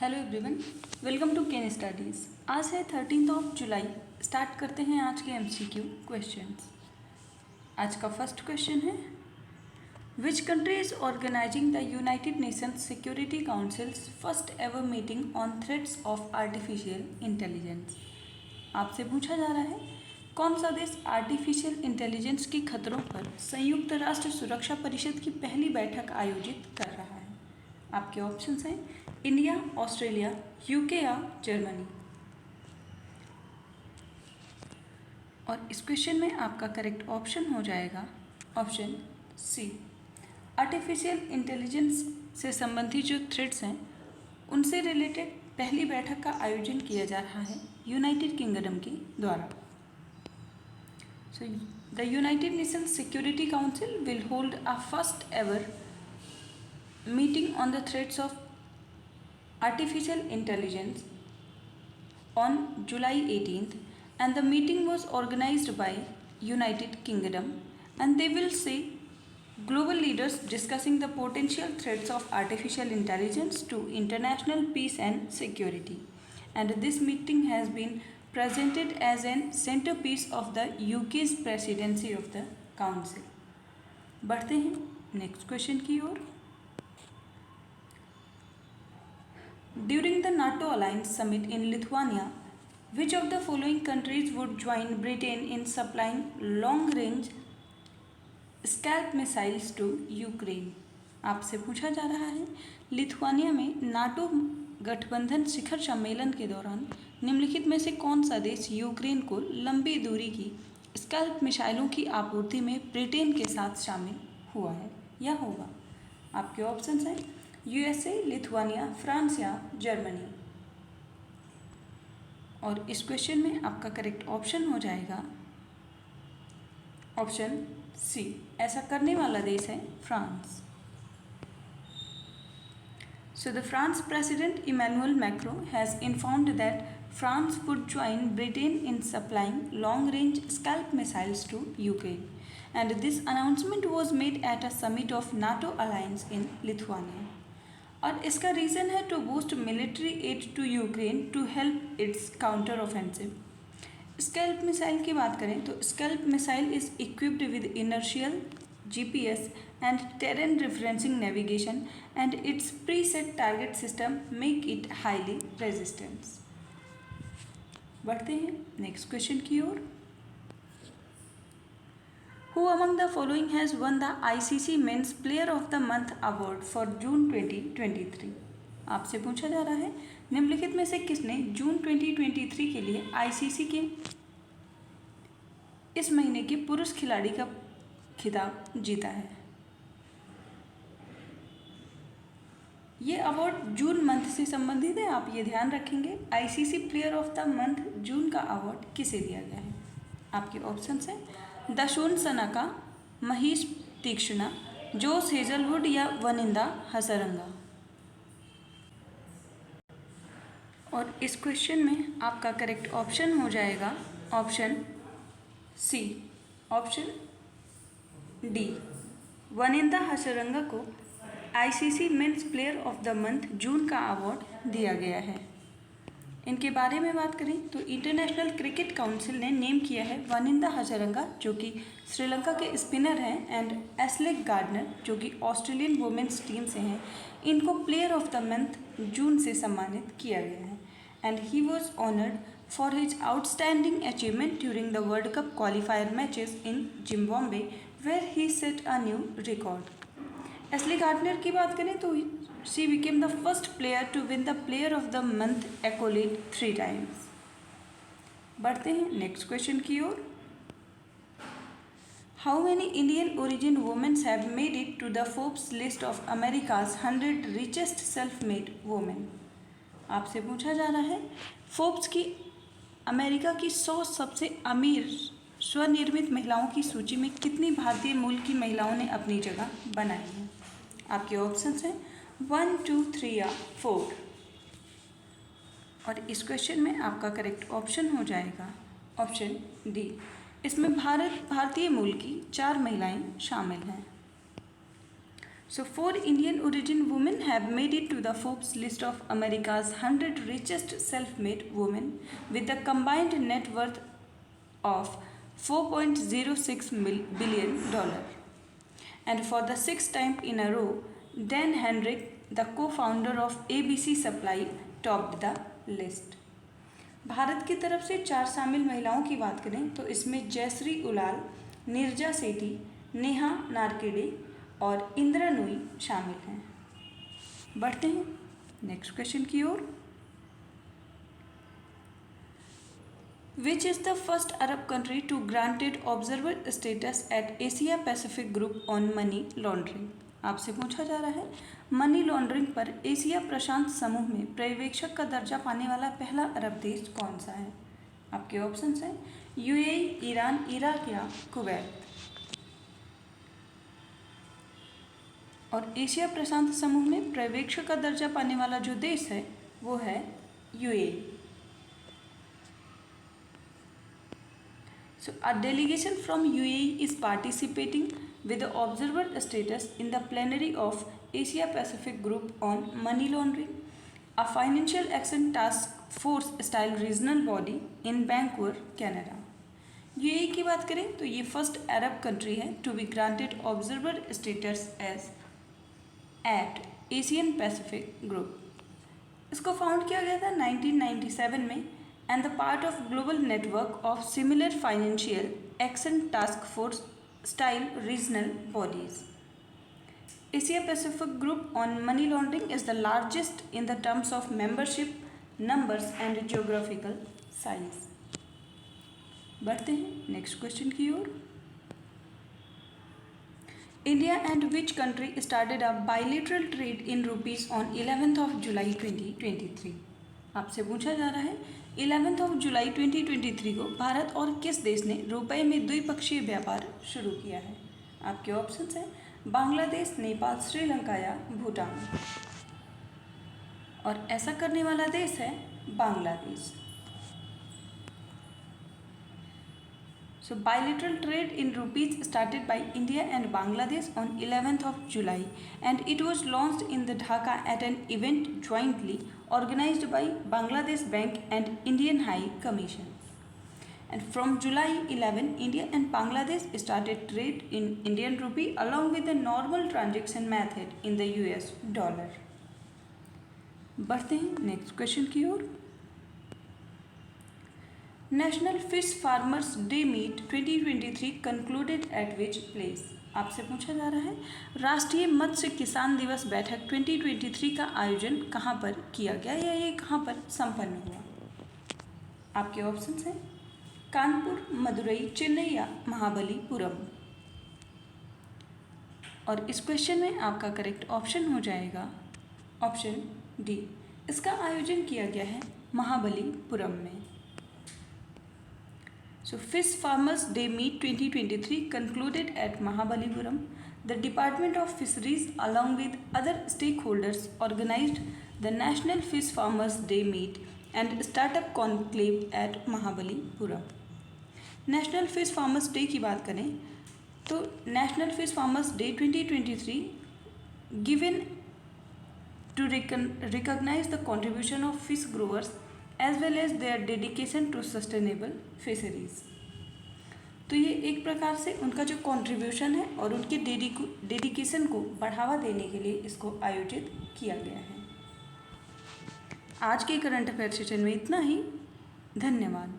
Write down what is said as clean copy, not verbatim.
Hello everyone, welcome to Ken Studies. आज है 13 जुलाई। Start करते हैं आज के एमसीक्यू क्वेश्चंस। आज का फर्स्ट क्वेश्चन है, which country is organising the United Nations Security Council's first ever meeting on threats of artificial intelligence. आपसे पूछा जा रहा है, कौन सा देश आर्टिफिशियल इंटेलिजेंस के खतरों पर संयुक्त राष्ट्र सुरक्षा परिषद की पहली बैठक आयोजित कर रहा है। आपके ऑप्शंस हैं इंडिया, ऑस्ट्रेलिया, यूके या जर्मनी। और इस क्वेश्चन में आपका करेक्ट ऑप्शन हो जाएगा ऑप्शन सी। आर्टिफिशियल इंटेलिजेंस से संबंधित जो थ्रेट्स हैं उनसे रिलेटेड पहली बैठक का आयोजन किया जा रहा है यूनाइटेड किंगडम के द्वारा। So the United Nations security council will hold a first ever meeting on the threats of artificial intelligence on July 18th, and the meeting was organized by United Kingdom, and they will see global leaders discussing the potential threats of artificial intelligence to international peace and security. And this meeting has been presented as an centerpiece of the UK's presidency of the council. बढ़ते हैं next question की ओर। During the NATO Alliance Summit in Lithuania, which of the following countries would join Britain in supplying long-range Scalp missiles to Ukraine? आपसे पूछा जा रहा है, Lithuania में NATO गठबंधन शिखर सम्मेलन के दौरान निम्नलिखित में से कौन सा देश यूक्रेन को लंबी दूरी की स्कैल्प मिसाइलों की आपूर्ति में ब्रिटेन के साथ शामिल हुआ है या होगा? आपके ऑप्शंस हैं यूएसए, लिथुआनिया, फ्रांस या जर्मनी। और इस क्वेश्चन में आपका करेक्ट ऑप्शन हो जाएगा ऑप्शन सी। ऐसा करने वाला देश है France. So the France president Emmanuel Macron has informed that France would join Britain in supplying long range scalp missiles to Ukraine, and this announcement was made at a summit of NATO alliance in Lithuania. और इसका reason है to boost military aid to Ukraine to help its counter offensive. Scalp missile की बात करें तो scalp missile is equipped with inertial GPS and terrain referencing navigation, and its preset target system make it highly resistance. बढ़ते हैं next question की ओर। Who among the following has won the ICC Men's Player of the Month Award for June 2023? आपसे पूछा जा रहा है, निम्नलिखित में से किसने जून 2023 के लिए ICC के इस महीने के पुरुष खिलाड़ी का खिताब जीता है? ये अवार्ड जून मंथ से संबंधित है, आप ये ध्यान रखेंगे। ICC player of the month June का अवार्ड किसे दिया गया है? आपके ऑप्शंस हैं दशून सनाका, महेश तीक्ष्णा, जोस हेजलवुड या वनिंदा हसरंगा। और इस क्वेश्चन में आपका करेक्ट ऑप्शन हो जाएगा option C, option D. Wanindu Hasaranga को ICC men's player of the month June का अवार्ड दिया गया है। इनके बारे में बात करें तो इंटरनेशनल क्रिकेट काउंसिल ने नेम किया है वनिंदा हसरंगा, जो कि श्रीलंका के स्पिनर हैं, एंड एस्ले गार्डनर, जो कि ऑस्ट्रेलियन वुमेन्स टीम से हैं, इनको player of the month June से सम्मानित किया गया है। And he was honoured for his outstanding achievement during the World Cup qualifier matches in Zimbabwe, where he set a new record. Ashleigh Gardner की बात करें तो she became the first player to win the Player of the Month accolade 3 times. बढ़ते हैं next question की ओर। How many Indian origin women have made it to the Forbes list of America's 100 richest self-made women? आपसे पूछा जा रहा है, Forbes की America की 100 सबसे अमीर स्वनिर्मित महिलाओं की सूची में कितनी भारतीय मूल की महिलाओं ने अपनी जगह बनाई है? आपके ऑप्शंस हैं 1, 2, 3 या 4। और इस क्वेश्चन में आपका करेक्ट ऑप्शन हो जाएगा ऑप्शन डी। इसमें भारतीय मूल की 4 महिलाएं शामिल हैं। So, 4 Indian origin women have made it to the Forbes list of America's 100 richest self-made women with a combined net worth of $4.06 billion. And for the sixth time in a row, Dan Hendrick, the co-founder of ABC Supply, topped the list. Bharat की तरफ से 4 शामिल महिलाओं की बात करें तो इसमें जयश्री उलाल, नीरजा सेठी, नेहा नारकेडे और इंदिरा नूई शामिल हैं। बढ़ते हैं नेक्स्ट क्वेश्चन की ओर। Which is the first Arab country to granted observer status at Asia Pacific Group on Money Laundering? आपसे पूछा जा रहा है मनी लॉन्ड्रिंग पर एशिया प्रशांत समूह में पर्यवेक्षक का दर्जा पाने वाला पहला अरब देश कौन सा है? आपके ऑप्शंस हैं यूएई, ईरान, इराक या कुवैत। और एशिया प्रशांत समूह में पर्यवेक्षक का दर्जा पाने वाला जो देश है वो है UAE. So, a delegation from UAE is participating with the observer status in the plenary of Asia Pacific Group on Money Laundering, a financial action task force style regional body in Vancouver, Canada. UAE की बात करें तो ये first Arab country है to be granted observer status as at Asian Pacific group. इसको found किया गया था 1997 में and the part of global network of similar financial action task force style regional bodies. Asia Pacific Group on Money Laundering is the largest in the terms of membership numbers and geographical size. बढ़ते हैं next question की ओर। India and which country started a bilateral trade in rupees on 11th of July 2023? आपसे पूछा जा रहा है 11 जुलाई 2023 को भारत और किस देश ने रुपए में द्विपक्षीय व्यापार शुरू किया है? आपके ऑप्शंस हैं बांग्लादेश, नेपाल, श्रीलंका या भूटान। और ऐसा करने वाला देश है Bangladesh. So bilateral trade in rupees started by India and Bangladesh on 11th of July and it was launched in the Dhaka at an event jointly organized by Bangladesh Bank and Indian High Commission. And from July 11, India and Bangladesh started trade in Indian rupee along with the normal transaction method in the US dollar. बढ़ते हैं next question की ओर। National fish farmers day meet 2023 concluded at which place? आपसे पूछा जा रहा है राष्ट्रीय मत्स्य किसान दिवस बैठक 2023 का आयोजन कहाँ पर किया गया या ये कहाँ पर संपन्न हुआ? आपके ऑप्शंस हैं कानपुर, मदुरई, चेन्नई या महाबलीपुरम। और इस क्वेश्चन में आपका करेक्ट ऑप्शन हो जाएगा ऑप्शन डी। इसका आयोजन किया गया है महाबलीपुरम में। So Fish Farmers Day Meet 2023 concluded at Mahabalipuram. The Department of Fisheries along with other stakeholders organized the National Fish Farmers Day Meet and Startup Conclave at Mahabalipuram. National Fish Farmers Day की बात करें तो National Fish Farmers Day 2023 given to recognize the contribution of fish growers as well as their dedication to sustainable fisheries. तो ये एक प्रकार से उनका जो कंट्रीब्यूशन है और उनके डेडिकेशन को बढ़ावा देने के लिए इसको आयोजित किया गया है। आज के करंट अफेयर सेशन में इतना ही। धन्यवाद।